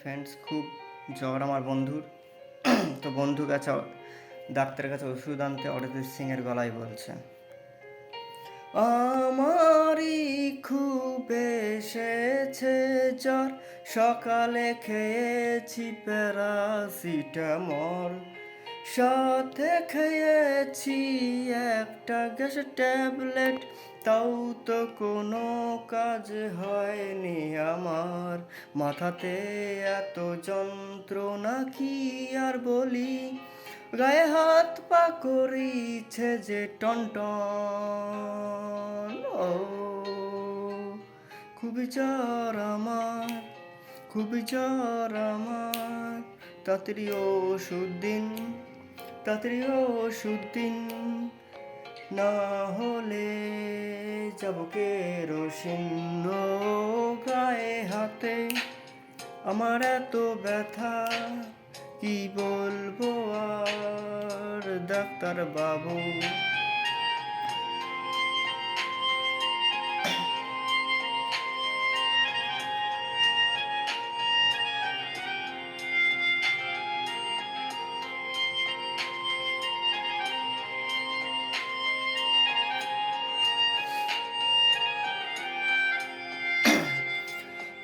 Friends, খুব জ্বর আমার বন্ধুর। তো বন্ধু কাছে ডাক্তারের কাছে ওষুধ আনতে অরিজিৎ সিং এর গলায় বলছে, আমারই খুব এসেছে জ্বর, সকালে খেয়েছি প্যারাসিটামল, সাথে খেয়েছি একটা গ্যাসের ট্যাবলেট, তাও তো কোনো কাজ হয়নি আমার। মাথাতে এত যন্ত্রণা কি আর বলি, গায়ে হাত পা করিছে যে টনটন। ও খুবই জ্বর আমার, খুবই জ্বর আমার, তাড়াতাড়ি ওষুধ দিন, তাড়াতাড়ি ওষুধ দিন, না হলে যাব কেরোসিন। ও গায়ে হাতে আমার এত ব্যথা, কি বলবো আর ডাক্তার বাবু।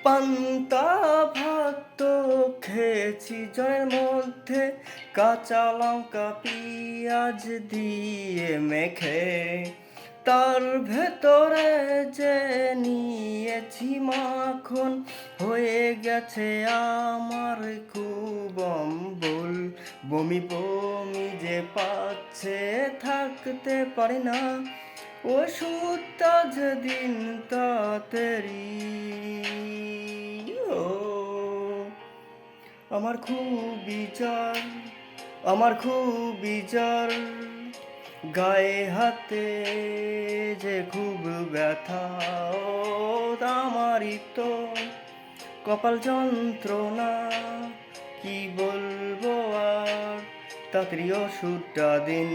পান্তা ভাত তো খেয়েছি জ্বরের মধ্যে, কাঁচা লঙ্কা পেঁয়াজ দিয়ে মেখে, তার ভেতরে যে নিয়েছি মাখন, হয়ে গেছে আমার খুব অম্বল। বমি বমি যে পাচ্ছে, থাকতে পারি না, ওষুধটা যেদিন তাড়াতাড়ি। ও আমার খুবই জ্বর, আমার খুবই জ্বর, গায়ে হাতে যে খুব ব্যথা। ও আমারই তো কপাল যন্ত্রণা, কি বলবো আর, তাড়াতাড়ি ওষুধটা দিন।